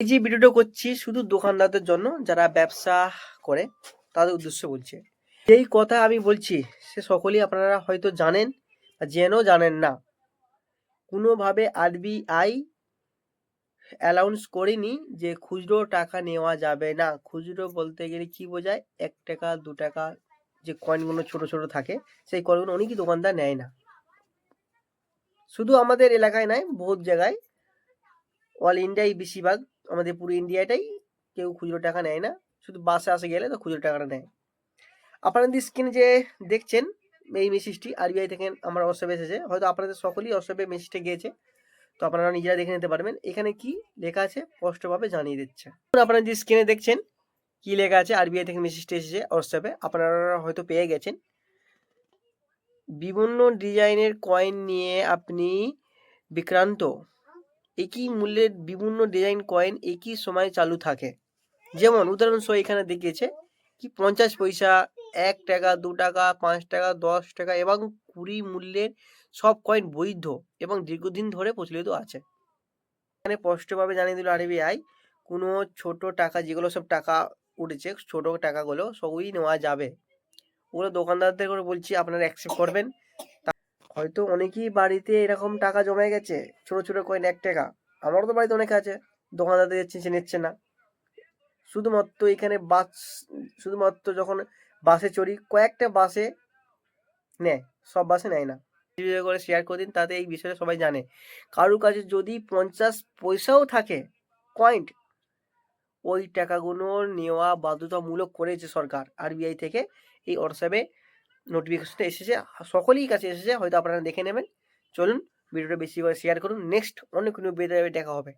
এই যে ভিডিওটা করছি শুধু দোকানদারদের জন্য, যারা ব্যবসা করে তাদের উদ্দেশ্যে বলছি। যেই কথা আমি বলছি সে সকলেই আপনারা হয়তো জানেন বা জেনেও জানেন না। কোনোভাবে আরবিআই অ্যালাউন্স করেনি যে খুচরো টাকা নেওয়া যাবে না। খুচরো বলতে গেলে কি বোঝায়? 1 টাকা 2 টাকা যে কয়েনগুলো ছোট ছোট থাকে, সেই কয়েনগুলো অনেকই দোকানদার নেয় না। শুধু আমাদের এলাকায় নয়, বহুত জায়গায়, অল ইন্ডিয়ায় বেশিরভাগ, আমাদের পুরো ইন্ডিয়াটাই কেউ খুচরো টাকা নেয় না। শুধু বাসে আসে গেলে তো খুচরো টাকাটা নেয়। আপনাদের স্ক্রিনে যে দেখছেন এই মেসেজটি আরবিআই থেকে আমার হোয়াটসঅ্যাপে এসেছে, হয়তো আপনাদের সকলেই হোয়াটসঅ্যাপে মেসেজটা গিয়েছে, তো আপনারা নিজেরা দেখে নিতে পারবেন। এখানে কি লেখা আছে স্পষ্টভাবে জানিয়ে দিচ্ছে। আপনারা যে স্ক্রিনে দেখছেন কি লেখা আছে, আরবিআই থেকে মেসেজটা এসেছে হোয়াটসঅ্যাপে, আপনারা হয়তো পেয়ে গেছেন। বিভিন্ন ডিজাইনের কয়েন নিয়ে আপনি বিক্রান্ত। একই মূল্যের বিভিন্ন ডিজাইন কয়েন একই সময় চালু থাকে। যেমন উদাহরণসহ এখানে দেখিয়েছে কি 50 পয়সা, 1 টাকা, 2 টাকা, 5 টাকা, 10 টাকা এবং 20 মূল্যের সব কয়েন বৈধ এবং দীর্ঘদিন ধরে প্রচলিত আছে। এখানে স্পষ্টভাবে জানিয়ে দিল আরবিআই, কোনো ছোট টাকা, যেগুলো সব টাকা উঠেছে ছোট টাকাগুলো সবই নেওয়া যাবে। ওগুলো দোকানদারদের করে বলছি আপনারা অ্যাকসেপ্ট করবেন। হয়তো অনেকেই বাড়িতে এরকম টাকা জমে গেছে, ছোট ছোট কয়েন 1 টাকা। আমারও তো বাড়িতে অনেক আছে, দোকানদারদের যাচ্ছে নিচ্ছে না। শুধুমাত্র এখানে শুধুমাত্র যখন বাসে চড়ি, কয়েকটা বাসে নেয়, সব বাসে নেয় না। ভিডিও করে শেয়ার করে দিন, তাতে এই বিষয়ে সবাই জানে। কারোর কাছে যদি 50 পয়সাও থাকে কয়েন, ওই টাকাগুলো নেওয়া বাধ্যতামূলক করেছে সরকার আরবিআই থেকে। এই হোয়াটসঅ্যাপে নোটিফিকেশনটা এসেছে, সকলেই কাছে এসেছে, হয়তো আপনারা দেখে নেবেন। চলুন ভিডিওটা বেশি করে শেয়ার করুন। নেক্সট অন্য কোনো ভিডিওতে দেখা হবে।